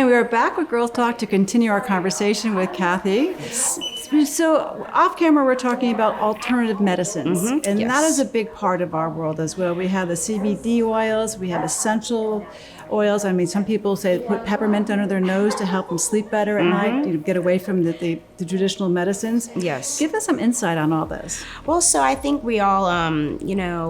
And we are back with Girls Talk to continue our conversation with Cathy. So off camera, we're talking about alternative medicines, and that is a big part of our world as well. We have the CBD oils, we have essential oils. I mean, some people say put peppermint under their nose to help them sleep better at night, get away from the traditional medicines. Yes. Give us some insight on all this. Well, so I think we all,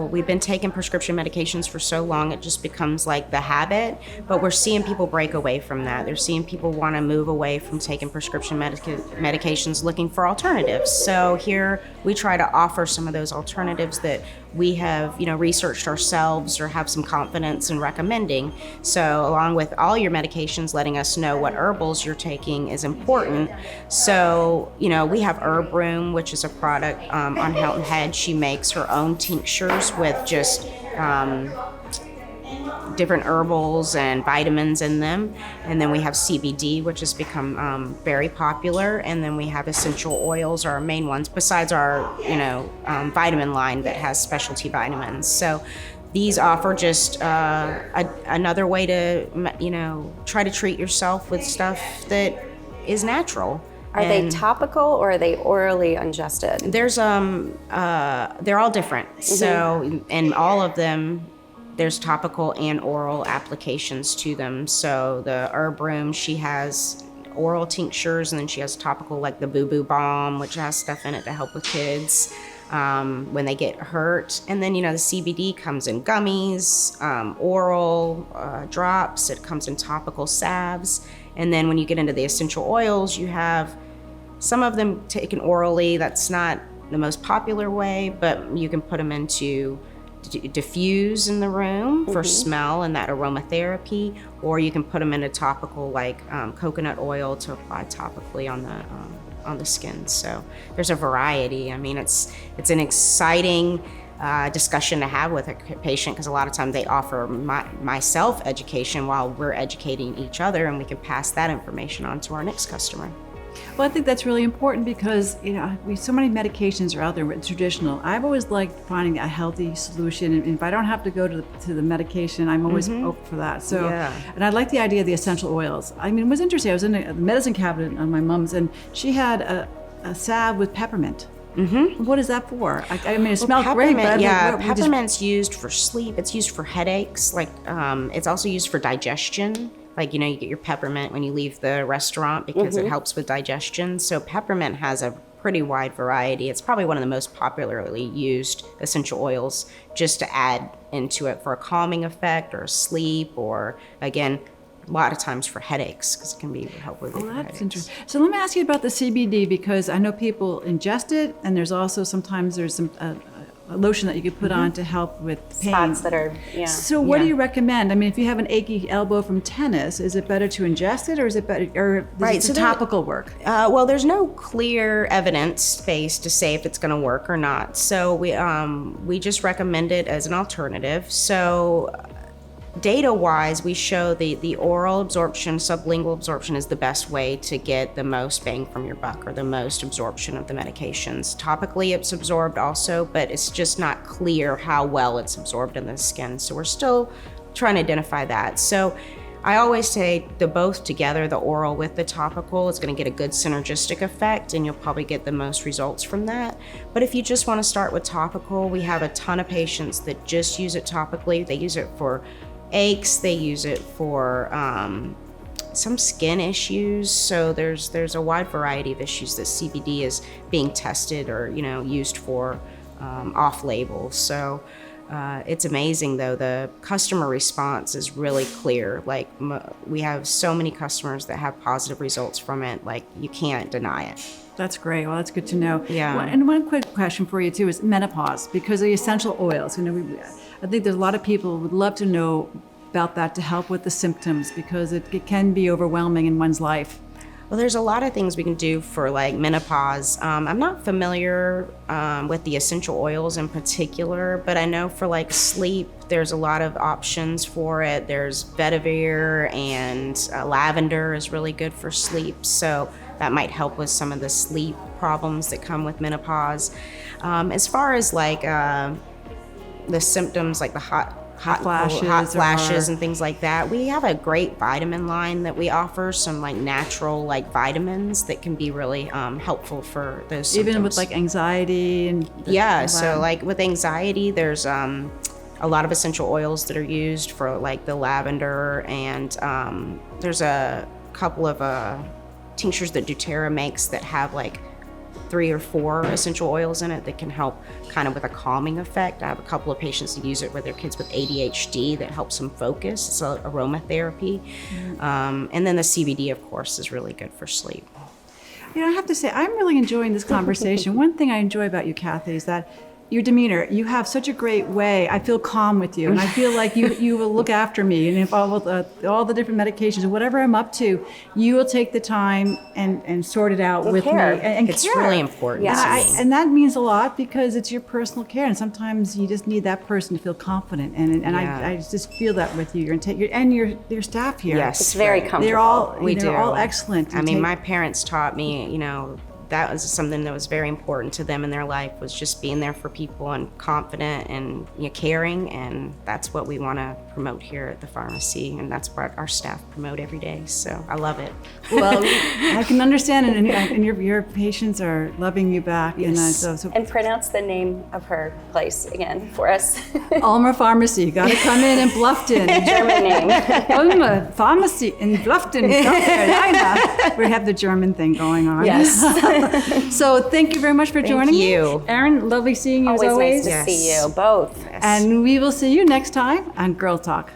we've been taking prescription medications for so long, it just becomes like the habit, but we're seeing people break away from that. They're seeing people want to move away from taking prescription medications, looking for alternatives. So here we try to offer some of those alternatives that we have, researched ourselves or have some confidence in recommending. So along with all your medications, letting us know what herbals you're taking is important. So, we have Herb Room, which is a product on Hilton Head. She makes her own tinctures with just different herbals and vitamins in them. And then we have CBD, which has become very popular. And then we have essential oils are our main ones, besides our, vitamin line that has specialty vitamins. So these offer just another way to, try to treat yourself with stuff that is natural. Are they topical or are they orally ingested? There's they're all different. So in all of them, there's topical and oral applications to them. So the Herb Room, she has oral tinctures, and then she has topical like the Boo Boo Balm, which has stuff in it to help with kids when they get hurt. And then, the CBD comes in gummies, oral drops. It comes in topical salves. And then when you get into the essential oils, you have some of them taken orally. That's not the most popular way, but you can put them into diffuse in the room for smell and that aromatherapy, or you can put them in a topical like coconut oil to apply topically on the skin. So there's a variety. I mean, it's an exciting discussion to have with a patient, because a lot of times they offer myself education while we're educating each other, and we can pass that information on to our next customer. Well, I think that's really important because, so many medications are out there with traditional. I've always liked finding a healthy solution. And if I don't have to go to the medication, I'm always open for that. So, and I like the idea of the essential oils. I mean, it was interesting. I was in the medicine cabinet on my mom's, and she had a salve with peppermint. What is that for? I mean, it smelled great, but peppermint's used for sleep. It's used for headaches. Like, it's also used for digestion. Like, you get your peppermint when you leave the restaurant because it helps with digestion. So peppermint has a pretty wide variety. It's probably one of the most popularly used essential oils, just to add into it for a calming effect or sleep, or again, a lot of times for headaches, because it can be helpful with that's headaches. Interesting. So let me ask you about the CBD, because I know people ingest it, and there's also sometimes there's some a lotion that you could put on to help with pain. Spots that are, So what do you recommend? I mean, if you have an achy elbow from tennis, is it better to ingest it, or is it better, or does the topical work? Well, there's no clear evidence base to say if it's going to work or not. So we just recommend it as an alternative. So data-wise, we show the oral absorption, sublingual absorption is the best way to get the most bang from your buck, or the most absorption of the medications. Topically, it's absorbed also, but it's just not clear how well it's absorbed in the skin. So we're still trying to identify that. So I always say the both together, the oral with the topical, is going to get a good synergistic effect, and you'll probably get the most results from that. But if you just want to start with topical, we have a ton of patients that just use it topically. They use it for aches, they use it for some skin issues. So there's a wide variety of issues that CBD is being tested or used for off-label. So it's amazing, though. The customer response is really clear. Like, we have so many customers that have positive results from it. Like, you can't deny it. That's great. Well, that's good to know. Yeah. Well, and one quick question for you too is menopause, because of the essential oils. I think there's a lot of people who would love to know about that to help with the symptoms, because it can be overwhelming in one's life. Well, there's a lot of things we can do for like menopause. I'm not familiar with the essential oils in particular, but I know for like sleep, there's a lot of options for it. There's vetiver and lavender is really good for sleep. So that might help with some of the sleep problems that come with menopause. As far as like the symptoms, like the hot hot flashes and things like that. We have a great vitamin line that we offer, some like natural like vitamins that can be really helpful for those symptoms. Even with like anxiety and so like with anxiety, there's a lot of essential oils that are used for like the lavender, and there's a couple of tinctures that doTERRA makes that have like 3 or 4 essential oils in it that can help kind of with a calming effect. I have a couple of patients that use it with their kids with ADHD that helps them focus. It's aromatherapy. And then the CBD, of course, is really good for sleep. You know, I have to say, I'm really enjoying this conversation. One thing I enjoy about you, Cathy, is that your demeanor, you have such a great way. I feel calm with you, and I feel like you will look after me. And if all the different medications, whatever I'm up to, you will take the time and sort it out with care. me. And It's care. really important Yes. to me. And that means a lot because it's your personal care, and sometimes you just need that person to feel confident. And I just feel that with you. Your staff here. Yes. It's very comfortable. They're all We they're do. all excellent. I mean, my parents taught me, you know, that was something that was very important to them in their life, was just being there for people and confident and caring, and that's what we want to promote here at the pharmacy, and that's what our staff promote every day. So I love it. Well, I can understand it, and your patients are loving you back. Yes. And pronounce the name of her place again for us. Ulmer Pharmacy, got to come in Bluffton. German name. Ulmer Pharmacy in Bluffton, South Carolina. We have the German thing going on. Yes. So thank you very much for joining me. you. Erin, lovely seeing you Always as always. nice to see you both. And we will see you next time on Girl Talk.